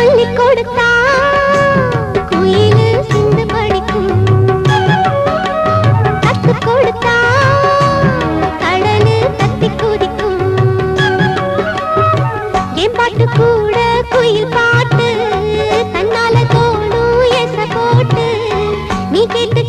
சொல்லிக் கொடுத்தா குயிலு சிந்து படிக்கும், கத்துக் கொடுத்தா கடலு கத்தி குதிக்கும். என் பாட்டு கூட குயில் பாட்டு, தன்னால தோணும் எச போட்டு நீ கேட்டு